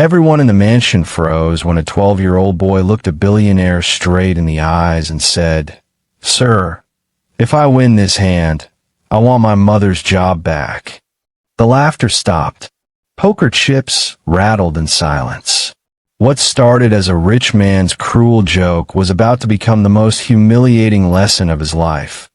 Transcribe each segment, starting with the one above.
Everyone in the mansion froze when a 12-year-old boy looked a billionaire straight in the eyes and said, "Sir, if I win this hand, I want my mother's job back." The laughter stopped. Poker chips rattled in silence. What started as a rich man's cruel joke was about to become the most humiliating lesson of his life,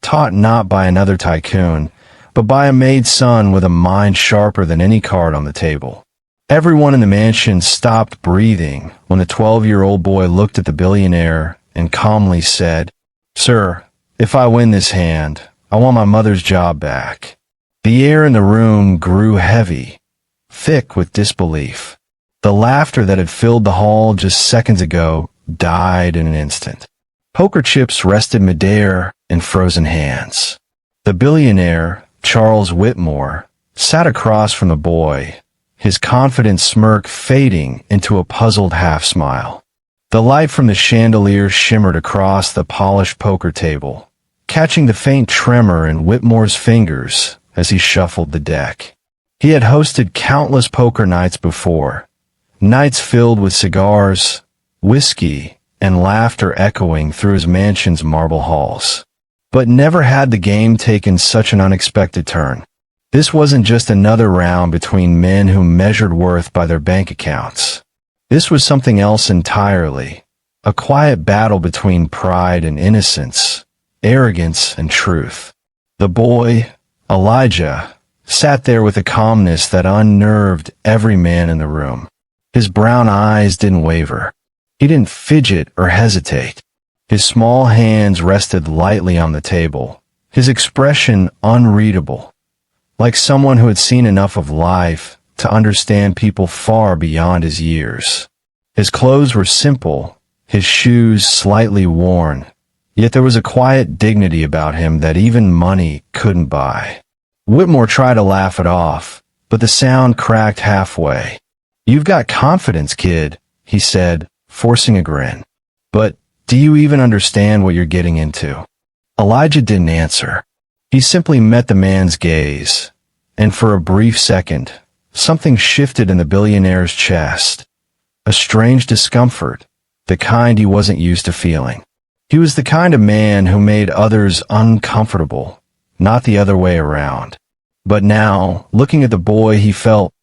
taught not by another tycoon, but by a maid son with a mind sharper than any card on the table. Everyone in the mansion stopped breathing when the 12-year-old boy looked at the billionaire and calmly said, "Sir, if I win this hand, I want my mother's job back." The air in the room grew heavy, thick with disbelief. The laughter that had filled the hall just seconds ago died in an instant. Poker chips rested midair in frozen hands. The billionaire, Charles Whitmore, sat across from the boy, his confident smirk fading into a puzzled half-smile. The light from the chandelier shimmered across the polished poker table, catching the faint tremor in Whitmore's fingers as he shuffled the deck. He had hosted countless poker nights before, nights filled with cigars, whiskey, and laughter echoing through his mansion's marble halls. But never had the game taken such an unexpected turn. This wasn't just another round between men who measured worth by their bank accounts. This was something else entirely, a quiet battle between pride and innocence, arrogance and truth. The boy, Elijah, sat there with a calmness that unnerved every man in the room. His brown eyes didn't waver. He didn't fidget or hesitate. His small hands rested lightly on the table, his expression unreadable, like someone who had seen enough of life to understand people far beyond his years. His clothes were simple, his shoes slightly worn, yet there was a quiet dignity about him that even money couldn't buy. Whitmore tried to laugh it off, but the sound cracked halfway. "You've got confidence, kid," he said, forcing a grin. "But do you even understand what you're getting into?" Elijah didn't answer. He simply met the man's gaze, and for a brief second, something shifted in the billionaire's chest. A strange discomfort, the kind he wasn't used to feeling. He was the kind of man who made others uncomfortable, not the other way around. But now, looking at the boy, he felt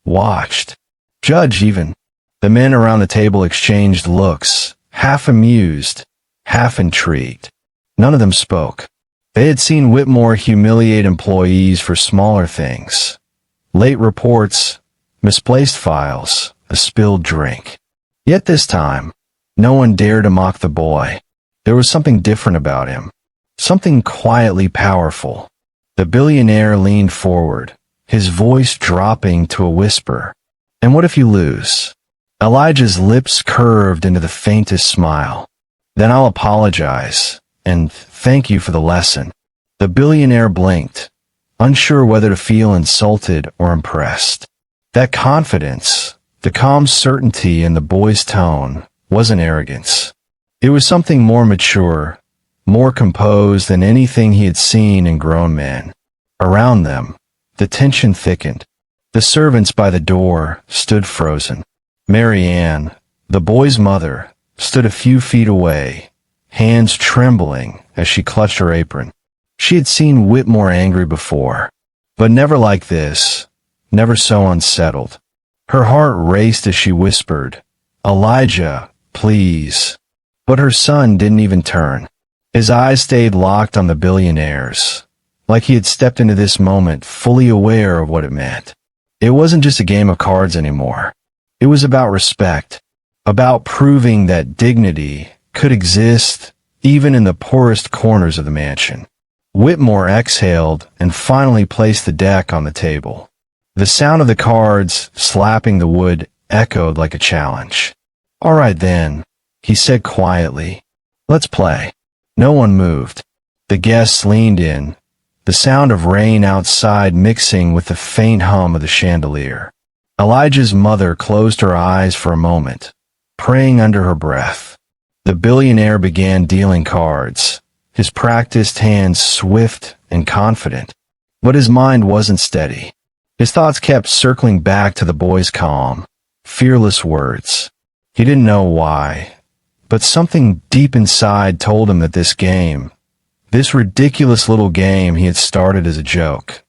watched, judged even. The men around the table exchanged looks, half amused, half intrigued. None of them spoke. They had seen Whitmore humiliate employees for smaller things. Late reports, misplaced files, a spilled drink. Yet this time, no one dared to mock the boy. There was something different about him, something quietly powerful. The billionaire leaned forward, his voice dropping to a whisper. "And what if you lose?" Elijah's lips curved into the faintest smile. "Then I'll apologize, and thank you for the lesson." The billionaire blinked, unsure whether to feel insulted or impressed. That confidence, the calm certainty in the boy's tone, wasn't arrogance. It was something more mature, more composed than anything he had seen in grown men. Around them, the tension thickened. The servants by the door stood frozen. Mary Ann, the boy's mother, stood a few feet away, hands trembling as she clutched her apron. She had seen Whitmore angry before, but never like this, never so unsettled. Her heart raced as she whispered, "Elijah, please." But her son didn't even turn. His eyes stayed locked on the billionaire's, like he had stepped into this moment fully aware of what it meant. It wasn't just a game of cards anymore. It was about respect, about proving that dignity could exist even in the poorest corners of the mansion. Whitmore exhaled and finally placed the deck on the table. The sound of the cards slapping the wood echoed like a challenge. "All right then," he said quietly. "Let's play." No one moved. The guests leaned in, the sound of rain outside mixing with the faint hum of the chandelier. Elijah's mother closed her eyes for a moment, praying under her breath. The billionaire began dealing cards, his practiced hands swift and confident. But his mind wasn't steady. His thoughts kept circling back to the boy's calm, fearless words. He didn't know why, but something deep inside told him that this ridiculous little game he had started as a joke,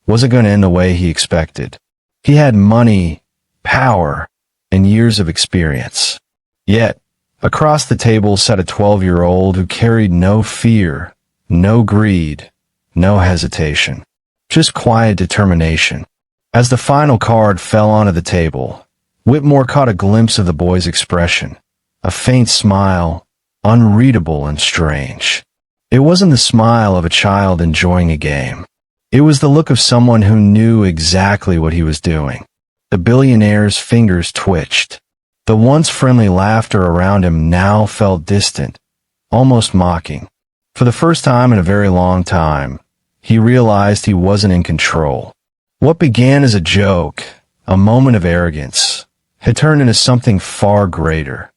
wasn't going to end the way he expected. He had money, power, and years of experience. Yet, across the table sat a 12-year-old who carried no fear, no greed, no hesitation, just quiet determination. As the final card fell onto the table, Whitmore caught a glimpse of the boy's expression, a faint smile, unreadable and strange. It wasn't the smile of a child enjoying a game. It was the look of someone who knew exactly what he was doing. The billionaire's fingers twitched. The once friendly laughter around him now felt distant, almost mocking. For the first time in a very long time, he realized he wasn't in control. What began as a joke, a moment of arrogance, had turned into something far greater.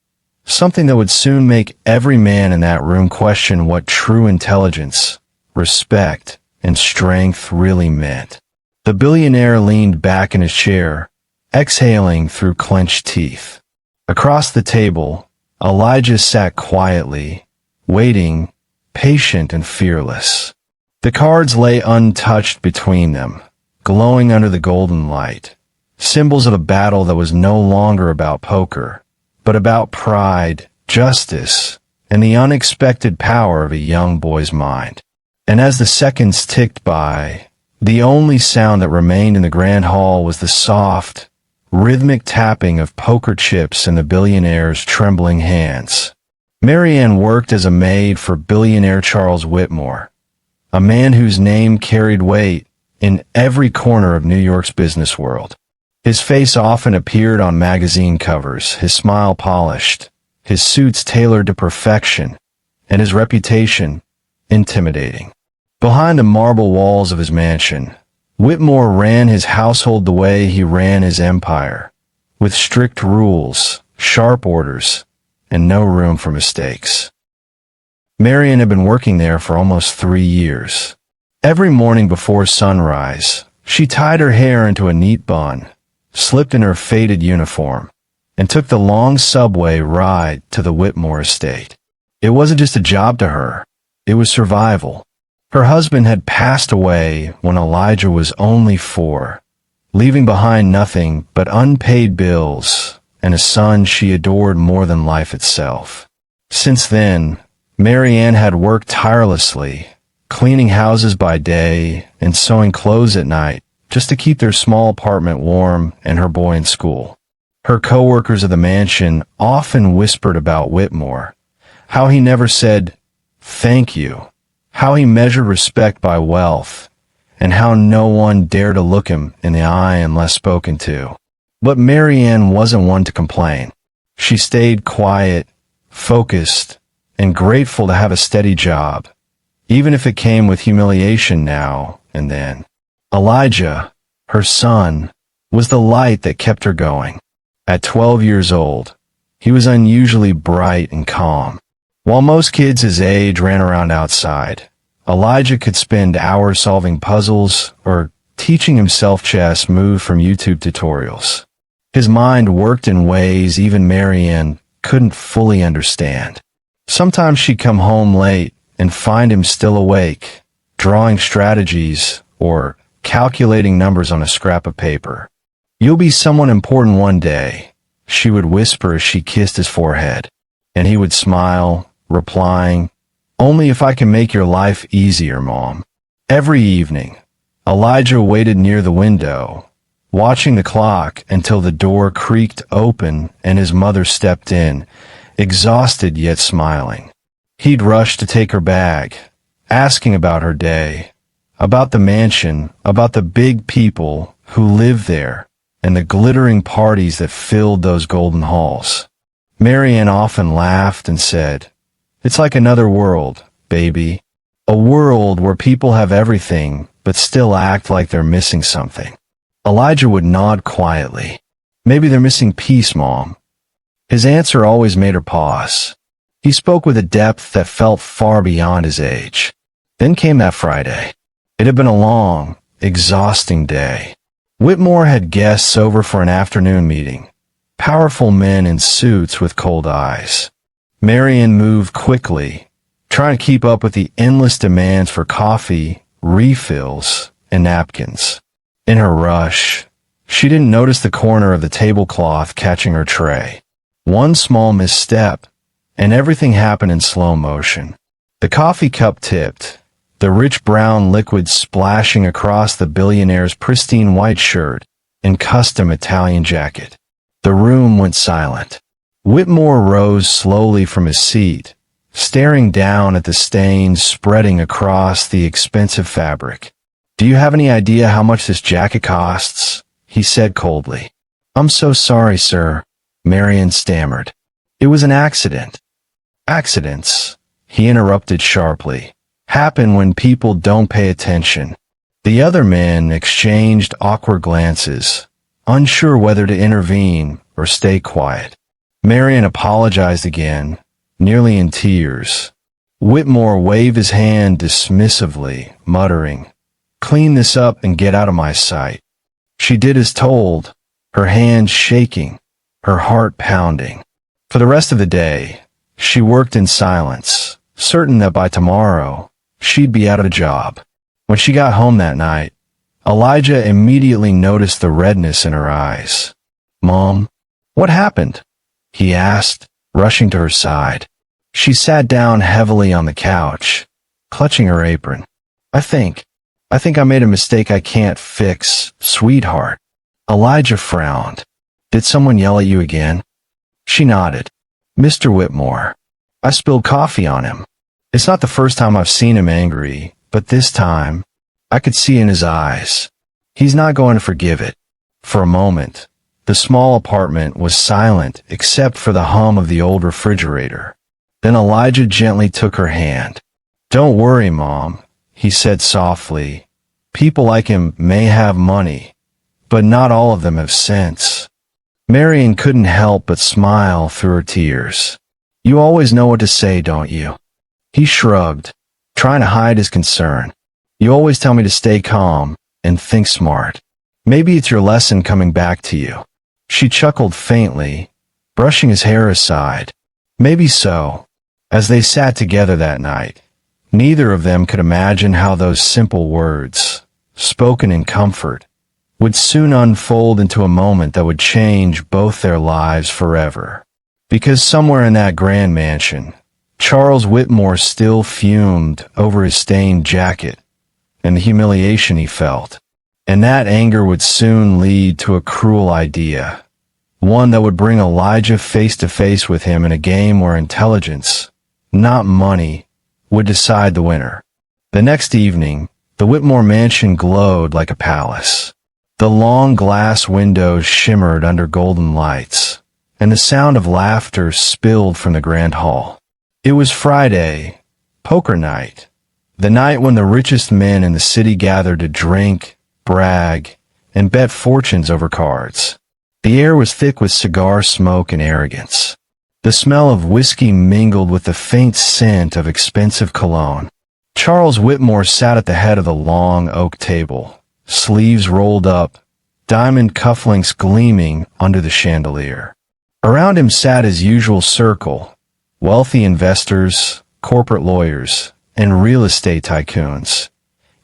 Something that would soon make every man in that room question what true intelligence, respect, and strength really meant. The billionaire leaned back in his chair, exhaling through clenched teeth. Across the table, Elijah sat quietly, waiting, patient and fearless. The cards lay untouched between them, glowing under the golden light, symbols of a battle that was no longer about poker, but about pride, justice, and the unexpected power of a young boy's mind. And as the seconds ticked by, the only sound that remained in the grand hall was the soft, rhythmic tapping of poker chips in the billionaire's trembling hands. Marianne worked as a maid for billionaire Charles Whitmore, a man whose name carried weight in every corner of New York's business world. His face often appeared on magazine covers, his smile polished, his suits tailored to perfection, and his reputation intimidating. Behind the marble walls of his mansion, Whitmore ran his household the way he ran his empire, with strict rules, sharp orders, and no room for mistakes. Marian had been working there for almost 3 years. Every morning before sunrise, she tied her hair into a neat bun, slipped in her faded uniform, and took the long subway ride to the Whitmore estate. It wasn't just a job to her, it was survival. Her husband had passed away when Elijah was only 4, leaving behind nothing but unpaid bills and a son she adored more than life itself. Since then, Marianne had worked tirelessly, cleaning houses by day and sewing clothes at night, just to keep their small apartment warm and her boy in school. Her co-workers of the mansion often whispered about Whitmore, how he never said, "Thank you," how he measured respect by wealth, and how no one dared to look him in the eye unless spoken to. But Marianne wasn't one to complain. She stayed quiet, focused, and grateful to have a steady job, even if it came with humiliation now and then. Elijah, her son, was the light that kept her going. At 12 years old, he was unusually bright and calm. While most kids his age ran around outside, Elijah could spend hours solving puzzles or teaching himself chess moved from YouTube tutorials. His mind worked in ways even Marianne couldn't fully understand. Sometimes she'd come home late and find him still awake, drawing strategies or calculating numbers on a scrap of paper. "You'll be someone important one day," she would whisper as she kissed his forehead, and he would smile, replying, "Only if I can make your life easier, Mom." Every evening, Elijah waited near the window, watching the clock until the door creaked open and his mother stepped in, exhausted yet smiling. He'd rush to take her bag, asking about her day, about the mansion, about the big people who lived there, and the glittering parties that filled those golden halls. Marianne often laughed and said, "It's like another world, baby. A world where people have everything but still act like they're missing something." Elijah would nod quietly. "Maybe they're missing peace, Mom." His answer always made her pause. He spoke with a depth that felt far beyond his age. Then came that Friday. It had been a long, exhausting day. Whitmore had guests over for an afternoon meeting, powerful men in suits with cold eyes. Marian moved quickly, trying to keep up with the endless demands for coffee, refills, and napkins. In her rush, she didn't notice the corner of the tablecloth catching her tray. One small misstep, and everything happened in slow motion. The coffee cup tipped, the rich brown liquid splashing across the billionaire's pristine white shirt and custom Italian jacket. The room went silent. Whitmore rose slowly from his seat, staring down at the stains spreading across the expensive fabric. "Do you have any idea how much this jacket costs?" he said coldly. "I'm so sorry, sir," Marian stammered. "It was an accident." "Accidents," he interrupted sharply, "happen when people don't pay attention." The other men exchanged awkward glances, unsure whether to intervene or stay quiet. Marian apologized again, nearly in tears. Whitmore waved his hand dismissively, muttering, "Clean this up and get out of my sight." She did as told, her hands shaking, her heart pounding. For the rest of the day, she worked in silence, certain that by tomorrow, she'd be out of a job. When she got home that night, Elijah immediately noticed the redness in her eyes. "Mom, what happened?" he asked, rushing to her side. She sat down heavily on the couch, clutching her apron. I think I made a mistake I can't fix, sweetheart." Elijah frowned. "Did someone yell at you again?" She nodded. "Mr. Whitmore. I spilled coffee on him. It's not the first time I've seen him angry, but this time, I could see in his eyes. He's not going to forgive it." For a moment, the small apartment was silent except for the hum of the old refrigerator. Then Elijah gently took her hand. "Don't worry, Mom," he said softly. "People like him may have money, but not all of them have sense." Marian couldn't help but smile through her tears. "You always know what to say, don't you?" He shrugged, trying to hide his concern. "You always tell me to stay calm and think smart. Maybe it's your lesson coming back to you." She chuckled faintly, brushing his hair aside. Maybe so. As they sat together that night, neither of them could imagine how those simple words, spoken in comfort, would soon unfold into a moment that would change both their lives forever. Because somewhere in that grand mansion, Charles Whitmore still fumed over his stained jacket and the humiliation he felt. And that anger would soon lead to a cruel idea, one that would bring Elijah face to face with him in a game where intelligence, not money, would decide the winner. The next evening, the Whitmore mansion glowed like a palace. The long glass windows shimmered under golden lights, and the sound of laughter spilled from the grand hall. It was Friday, poker night, the night when the richest men in the city gathered to drink, brag, and bet fortunes over cards. The air was thick with cigar smoke and arrogance. The smell of whiskey mingled with the faint scent of expensive cologne. Charles Whitmore sat at the head of the long oak table, sleeves rolled up, diamond cufflinks gleaming under the chandelier. Around him sat his usual circle, wealthy investors, corporate lawyers, and real estate tycoons,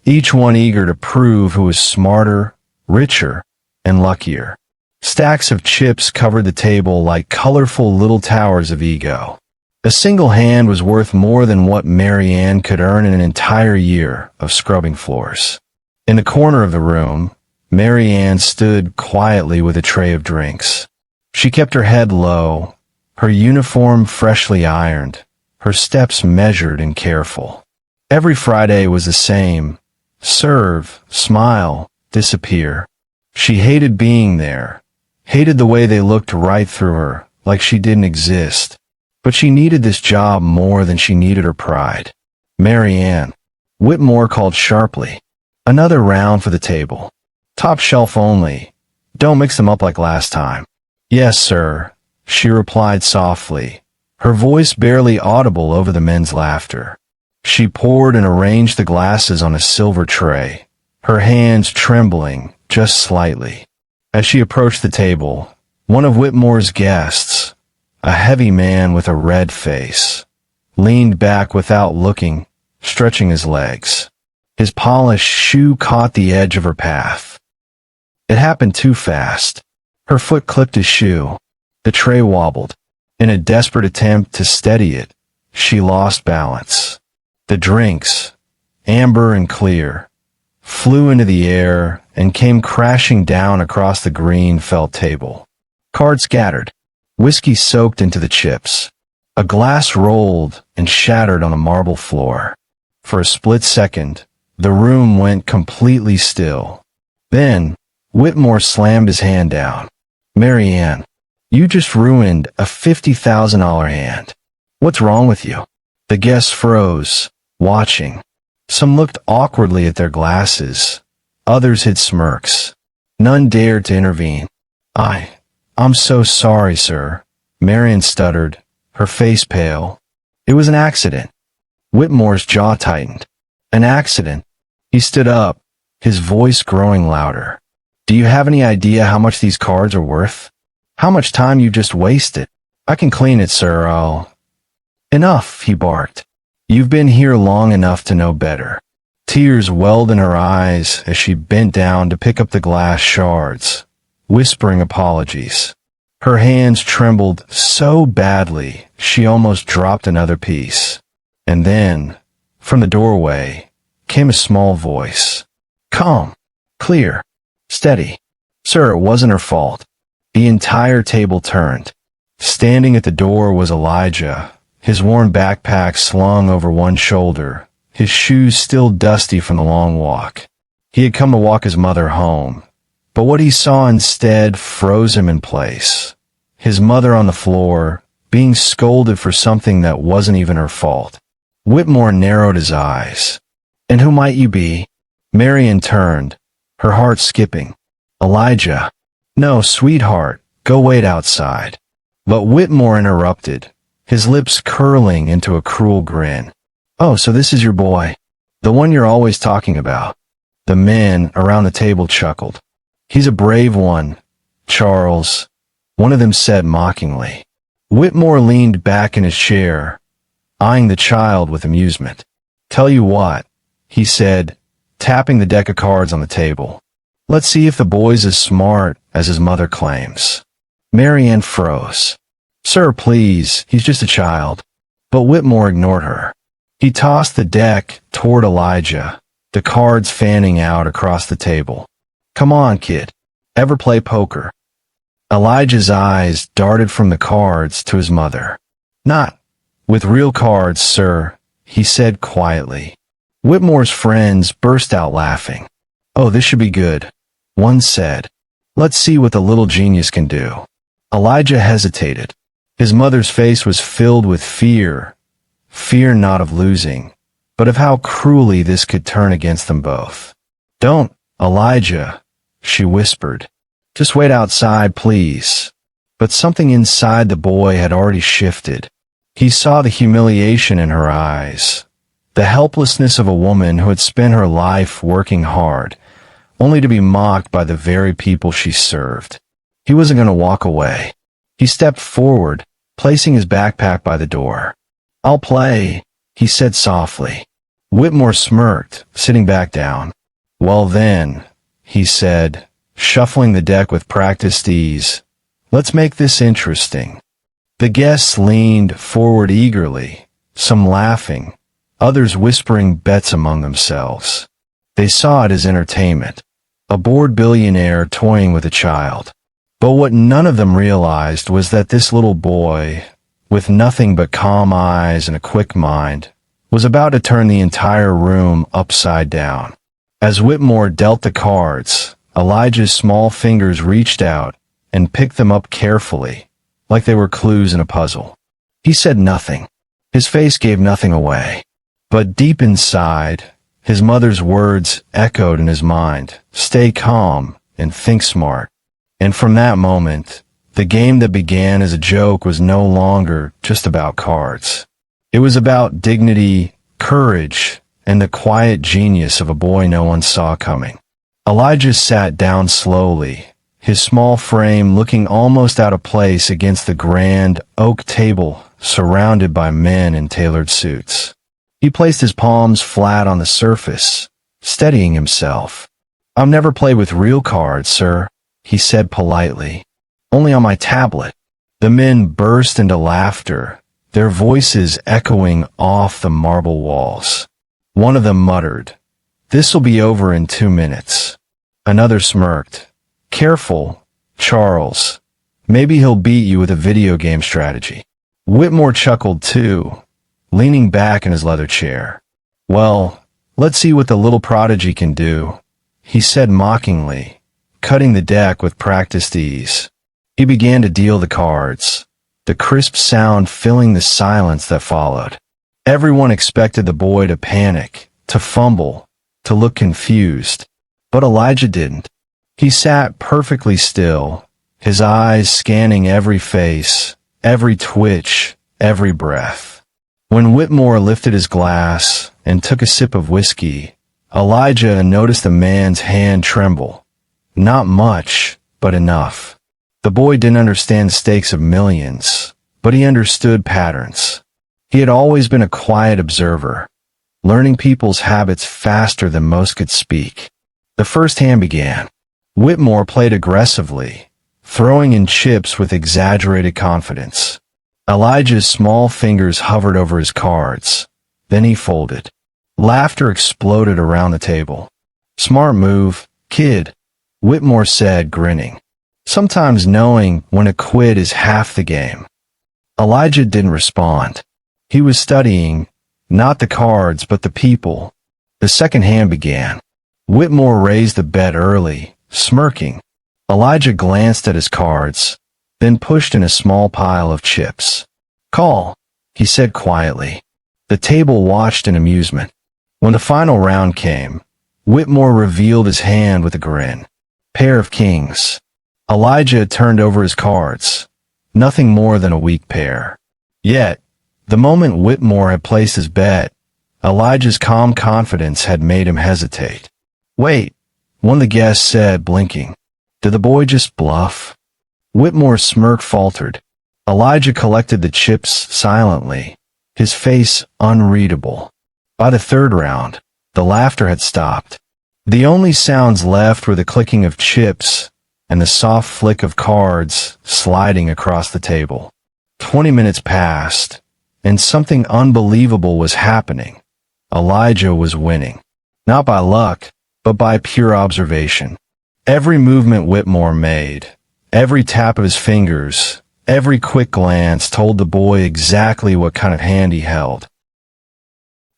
each one eager to prove who was smarter, richer, and luckier. Stacks of chips covered the table like colorful little towers of ego. A single hand was worth more than what Marianne could earn in an entire year of scrubbing floors. In the corner of the room, Marianne stood quietly with a tray of drinks. She kept her head low, her uniform freshly ironed, her steps measured and careful. Every Friday was the same: serve, smile, disappear. She hated being there, hated the way they looked right through her, like she didn't exist. But she needed this job more than she needed her pride. "Marianne," Whitmore called sharply. "Another round for the table. Top shelf only. Don't mix them up like last time." "Yes, sir," she replied softly, her voice barely audible over the men's laughter. She poured and arranged the glasses on a silver tray, her hands trembling just slightly. As she approached the table, One of Whitmore's guests, a heavy man with a red face, leaned back without looking, stretching his legs. His polished shoe caught the edge of her path. It happened too fast. Her foot clipped his shoe. The tray wobbled. In a desperate attempt to steady it, she lost balance. The drinks, amber and clear, flew into the air and came crashing down across the green felt table. Cards scattered. Whiskey soaked into the chips. A glass rolled and shattered on a marble floor. For a split second, the room went completely still. Then, Whitmore slammed his hand down. "Marianne, you just ruined a $50,000 hand. What's wrong with you?" The guests froze, watching. Some looked awkwardly at their glasses. Others hid smirks. None dared to intervene. I'm so sorry, sir," Marian stuttered, her face pale. "It was an accident." Whitmore's jaw tightened. "An accident?" He stood up, his voice growing louder. "Do you have any idea how much these cards are worth? How much time you just wasted? I can clean it, sir, Enough, he barked. "You've been here long enough to know better." Tears welled in her eyes as she bent down to pick up the glass shards, whispering apologies. Her hands trembled so badly she almost dropped another piece. And then, from the doorway, came a small voice. Calm, clear, steady. "Sir, it wasn't her fault." The entire table turned. Standing at the door was Elijah, his worn backpack slung over one shoulder, his shoes still dusty from the long walk. He had come to walk his mother home, but what he saw instead froze him in place. His mother on the floor, being scolded for something that wasn't even her fault. Whitmore narrowed his eyes. "And who might you be?" Marian turned, her heart skipping. "Elijah." "No, sweetheart, go wait outside." But Whitmore interrupted, his lips curling into a cruel grin. "Oh, so this is your boy. The one you're always talking about." The men around the table chuckled. "He's a brave one, Charles," one of them said mockingly. Whitmore leaned back in his chair, eyeing the child with amusement. "Tell you what," he said, tapping the deck of cards on the table. "Let's see if the boy's as smart as his mother claims." Marianne froze. "Sir, please, he's just a child." But Whitmore ignored her. He tossed the deck toward Elijah, the cards fanning out across the table. "Come on, kid. Ever play poker?" Elijah's eyes darted from the cards to his mother. "Not with real cards, sir," he said quietly. Whitmore's friends burst out laughing. "Oh, this should be good," one said. "Let's see what the little genius can do." Elijah hesitated. His mother's face was filled with fear not of losing, but of how cruelly this could turn against them both. "Don't, Elijah," she whispered. "Just wait outside, please." But something inside the boy had already shifted. He saw the humiliation in her eyes, the helplessness of a woman who had spent her life working hard, only to be mocked by the very people she served. He wasn't going to walk away. He stepped forward, placing his backpack by the door. "I'll play," he said softly. Whitmore smirked, sitting back down. "Well then," he said, shuffling the deck with practiced ease, "let's make this interesting." The guests leaned forward eagerly, some laughing, others whispering bets among themselves. They saw it as entertainment, a bored billionaire toying with a child. But what none of them realized was that this little boy, with nothing but calm eyes and a quick mind, was about to turn the entire room upside down. As Whitmore dealt the cards, Elijah's small fingers reached out and picked them up carefully, like they were clues in a puzzle. He said nothing. His face gave nothing away. But deep inside, his mother's words echoed in his mind, "Stay calm and think smart." And from that moment, the game that began as a joke was no longer just about cards. It was about dignity, courage, and the quiet genius of a boy no one saw coming. Elijah sat down slowly, his small frame looking almost out of place against the grand oak table surrounded by men in tailored suits. He placed his palms flat on the surface, steadying himself. "I've never played with real cards, sir," he said politely. "Only on my tablet." The men burst into laughter, their voices echoing off the marble walls. One of them muttered, "This'll be over in 2 minutes." Another smirked, "Careful, Charles. Maybe he'll beat you with a video game strategy." Whitmore chuckled too, leaning back in his leather chair. "Well, let's see what the little prodigy can do," he said mockingly, cutting the deck with practiced ease. He began to deal the cards, the crisp sound filling the silence that followed. Everyone expected the boy to panic, to fumble, to look confused. But Elijah didn't. He sat perfectly still, his eyes scanning every face, every twitch, every breath. When Whitmore lifted his glass and took a sip of whiskey, Elijah noticed the man's hand tremble. Not much, but enough. The boy didn't understand the stakes of millions, but he understood patterns. He had always been a quiet observer, learning people's habits faster than most could speak. The first hand began. Whitmore played aggressively, throwing in chips with exaggerated confidence. Elijah's small fingers hovered over his cards. Then he folded. Laughter exploded around the table. "Smart move, kid," Whitmore said, grinning. "Sometimes knowing when to quit is half the game." Elijah didn't respond. He was studying, not the cards, but the people. The second hand began. Whitmore raised the bet early, smirking. Elijah glanced at his cards, then pushed in a small pile of chips. "Call," he said quietly. The table watched in amusement. When the final round came, Whitmore revealed his hand with a grin. Pair of kings. Elijah turned over his cards. Nothing more than a weak pair. Yet, the moment Whitmore had placed his bet, Elijah's calm confidence had made him hesitate. "Wait," one of the guests said, blinking. "Did the boy just bluff?" Whitmore's smirk faltered. Elijah collected the chips silently, his face unreadable. By the third round, the laughter had stopped. The only sounds left were the clicking of chips and the soft flick of cards sliding across the table. 20 minutes passed, and something unbelievable was happening. Elijah was winning. Not by luck, but by pure observation. Every movement Whitmore made, every tap of his fingers, every quick glance told the boy exactly what kind of hand he held.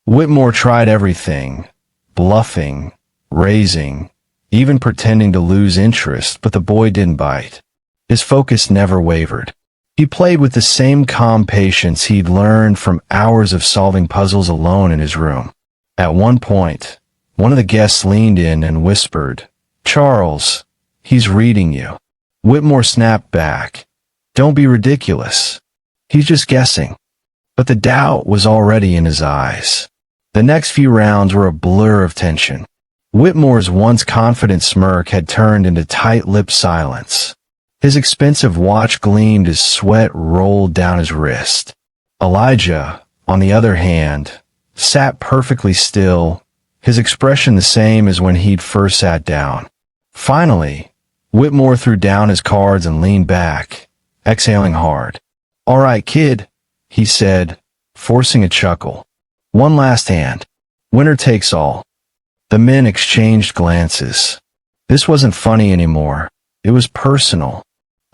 Whitmore tried everything, bluffing, raising, even pretending to lose interest, but the boy didn't bite. His focus never wavered. He played with the same calm patience he'd learned from hours of solving puzzles alone in his room. At one point, one of the guests leaned in and whispered, "Charles, he's reading you." Whitmore snapped back, "Don't be ridiculous. He's just guessing." But the doubt was already in his eyes. The next few rounds were a blur of tension. Whitmore's once confident smirk had turned into tight-lipped silence. His expensive watch gleamed as sweat rolled down his wrist. Elijah, on the other hand, sat perfectly still, his expression the same as when he'd first sat down. Finally, Whitmore threw down his cards and leaned back, exhaling hard. "All right, kid," he said, forcing a chuckle. "One last hand. Winner takes all." The men exchanged glances. This wasn't funny anymore. It was personal.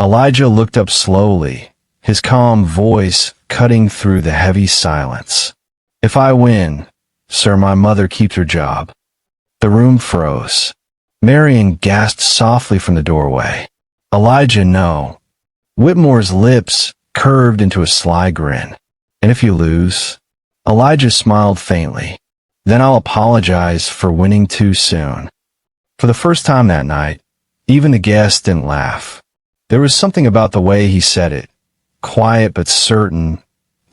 Elijah looked up slowly, his calm voice cutting through the heavy silence. "If I win, sir, my mother keeps her job." The room froze. Marion gasped softly from the doorway. "Elijah, no." Whitmore's lips curved into a sly grin. "And if you lose?" Elijah smiled faintly. "Then I'll apologize for winning too soon." For the first time that night, even the guests didn't laugh. There was something about the way he said it, quiet but certain,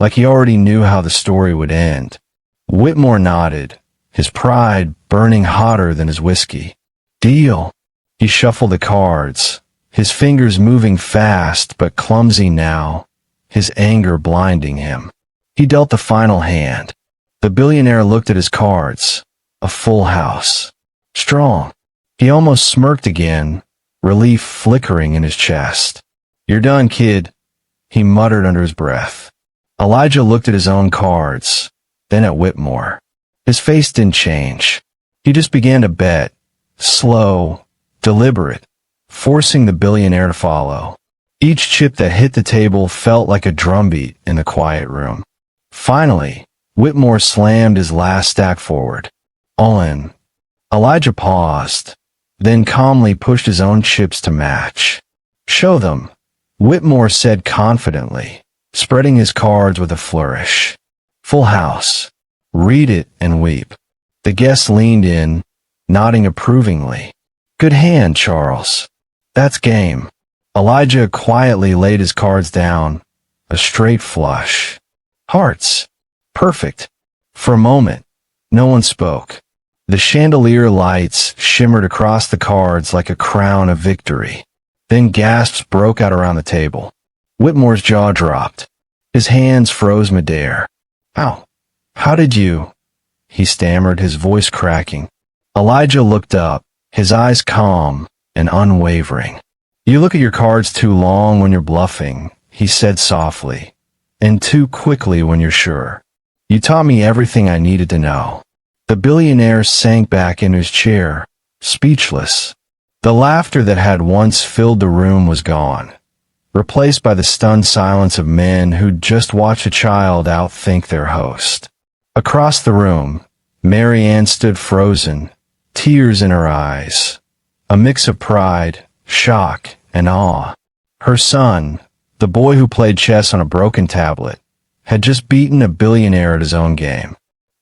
like he already knew how the story would end. Whitmore nodded, his pride burning hotter than his whiskey. "Deal." He shuffled the cards, his fingers moving fast but clumsy now, his anger blinding him. He dealt the final hand. The billionaire looked at his cards. A full house. Strong. He almost smirked again, relief flickering in his chest. "You're done, kid," he muttered under his breath. Elijah looked at his own cards, then at Whitmore. His face didn't change. He just began to bet, slow, deliberate, forcing the billionaire to follow. Each chip that hit the table felt like a drumbeat in the quiet room. Finally, Whitmore slammed his last stack forward. All in. Elijah paused, then calmly pushed his own chips to match. "Show them," Whitmore said confidently, spreading his cards with a flourish. "Full house. Read it and weep." The guest leaned in, nodding approvingly. "Good hand, Charles. That's game." Elijah quietly laid his cards down. A straight flush. "Hearts. Perfect." For a moment, no one spoke. The chandelier lights shimmered across the cards like a crown of victory. Then gasps broke out around the table. Whitmore's jaw dropped. His hands froze midair. "Ow. How did you?" he stammered, his voice cracking. Elijah looked up, his eyes calm and unwavering. "You look at your cards too long when you're bluffing," he said softly, "and too quickly when you're sure. You taught me everything I needed to know." The billionaire sank back in his chair, speechless. The laughter that had once filled the room was gone, replaced by the stunned silence of men who'd just watched a child outthink their host. Across the room, Mary Ann stood frozen, tears in her eyes, a mix of pride, shock, and awe. Her son, the boy who played chess on a broken tablet, had just beaten a billionaire at his own game.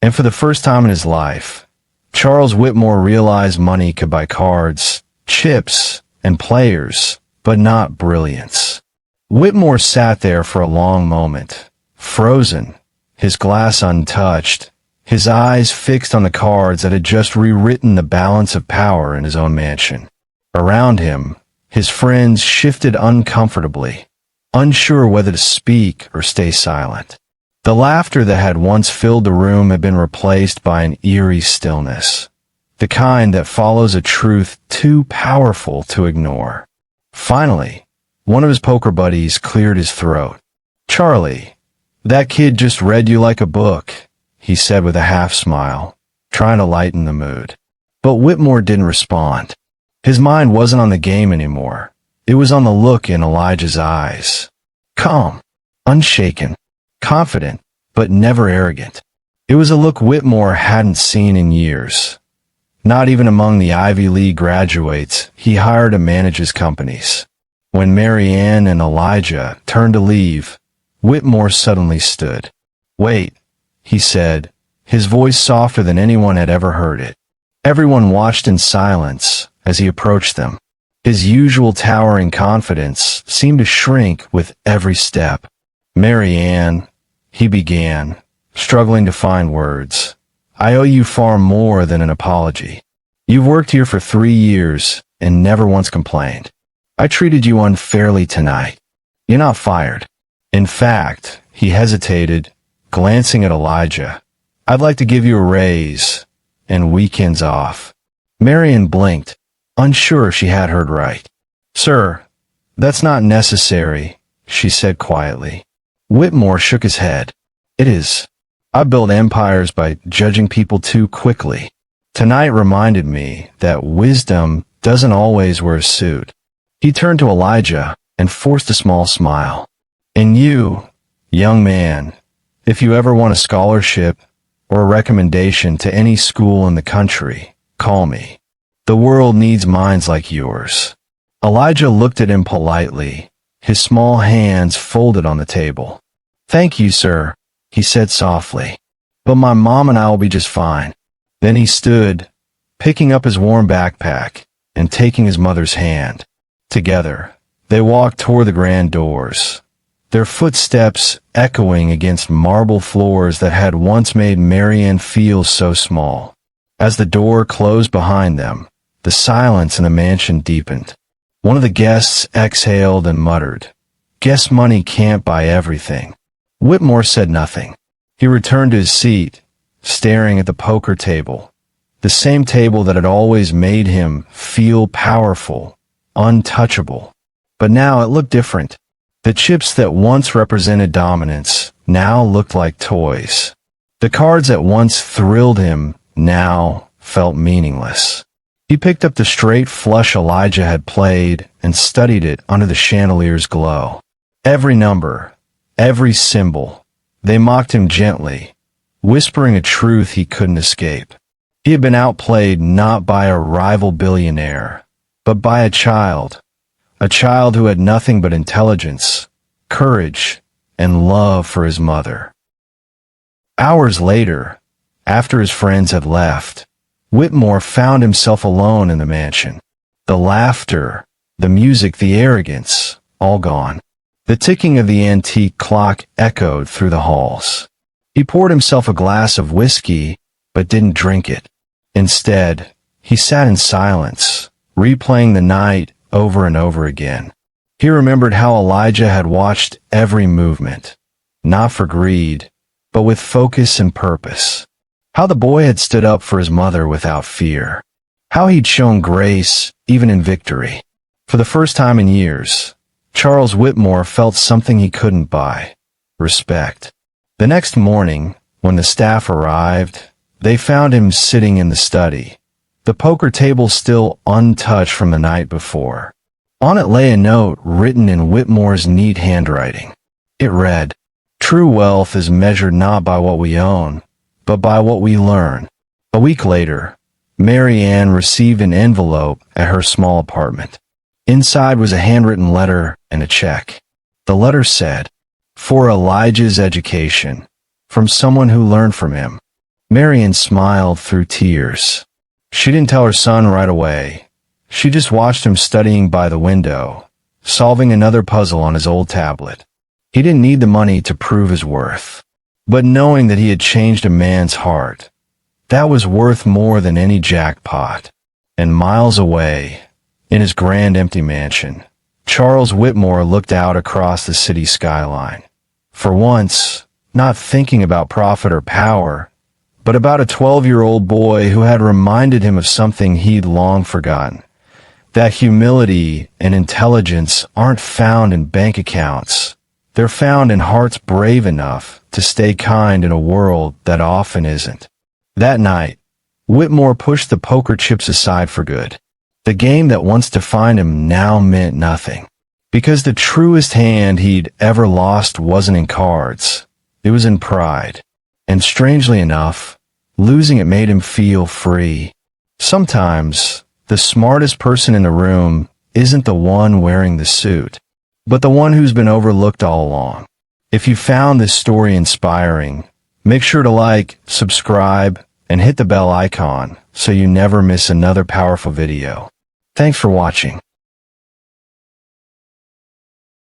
And for the first time in his life, Charles Whitmore realized money could buy cards, chips, and players, but not brilliance. Whitmore sat there for a long moment, frozen, his glass untouched, his eyes fixed on the cards that had just rewritten the balance of power in his own mansion. Around him, his friends shifted uncomfortably, unsure whether to speak or stay silent. The laughter that had once filled the room had been replaced by an eerie stillness, the kind that follows a truth too powerful to ignore. Finally, one of his poker buddies cleared his throat. "Charlie, that kid just read you like a book," he said with a half smile, trying to lighten the mood. But Whitmore didn't respond. His mind wasn't on the game anymore. It was on the look in Elijah's eyes. Calm, unshaken, confident, but never arrogant. It was a look Whitmore hadn't seen in years. Not even among the Ivy League graduates he hired to manage his companies. When Mary Ann and Elijah turned to leave, Whitmore suddenly stood. "Wait," he said, his voice softer than anyone had ever heard it. Everyone watched in silence as he approached them. His usual towering confidence seemed to shrink with every step. "Mary Ann," he began, struggling to find words, "I owe you far more than an apology. You've worked here for 3 years and never once complained. I treated you unfairly tonight. You're not fired. In fact," he hesitated, glancing at Elijah, "I'd like to give you a raise and weekends off." Marian blinked, unsure she had heard right. "Sir, that's not necessary," she said quietly. Whitmore shook his head. "It is. I built empires by judging people too quickly. Tonight reminded me that wisdom doesn't always wear a suit." He turned to Elijah and forced a small smile. "And you, young man, if you ever want a scholarship or a recommendation to any school in the country, call me. The world needs minds like yours." Elijah looked at him politely, his small hands folded on the table. "Thank you, sir," he said softly, "but my mom and I will be just fine." Then he stood, picking up his warm backpack and taking his mother's hand. Together, they walked toward the grand doors, their footsteps echoing against marble floors that had once made Mary Ann feel so small. As the door closed behind them, the silence in the mansion deepened. One of the guests exhaled and muttered, "Guess money can't buy everything." Whitmore said nothing. He returned to his seat, staring at the poker table, the same table that had always made him feel powerful, untouchable. But now it looked different. The chips that once represented dominance now looked like toys. The cards that once thrilled him now felt meaningless. He picked up the straight flush Elijah had played and studied it under the chandelier's glow. Every number, every symbol, they mocked him gently, whispering a truth he couldn't escape. He had been outplayed not by a rival billionaire, but by a child who had nothing but intelligence, courage, and love for his mother. Hours later, after his friends had left, Whitmore found himself alone in the mansion. The laughter, the music, the arrogance, all gone. The ticking of the antique clock echoed through the halls. He poured himself a glass of whiskey, but didn't drink it. Instead, he sat in silence, replaying the night over and over again. He remembered how Elijah had watched every movement, not for greed, but with focus and purpose. How the boy had stood up for his mother without fear. How he'd shown grace even in victory. For the first time in years, Charles Whitmore felt something he couldn't buy: respect. The next morning, when the staff arrived, they found him sitting in the study, the poker table still untouched from the night before. On it lay a note written in Whitmore's neat handwriting. It read, "True wealth is measured not by what we own, but by what we learn." A week later, Mary Ann received an envelope at her small apartment. Inside was a handwritten letter and a check. The letter said, "For Elijah's education, from someone who learned from him." Mary Ann smiled through tears. She didn't tell her son right away. She just watched him studying by the window, solving another puzzle on his old tablet. He didn't need the money to prove his worth, but knowing that he had changed a man's heart, that was worth more than any jackpot. And miles away, in his grand empty mansion, Charles Whitmore looked out across the city skyline. For once, not thinking about profit or power, but about a 12-year-old boy who had reminded him of something he'd long forgotten. That humility and intelligence aren't found in bank accounts. They're found in hearts brave enough to stay kind in a world that often isn't. That night, Whitmore pushed the poker chips aside for good. The game that once defined him now meant nothing. Because the truest hand he'd ever lost wasn't in cards. It was in pride. And strangely enough, losing it made him feel free. Sometimes, the smartest person in the room isn't the one wearing the suit, but the one who's been overlooked all along. If you found this story inspiring, make sure to like, subscribe, and hit the bell icon so you never miss another powerful video. Thanks for watching.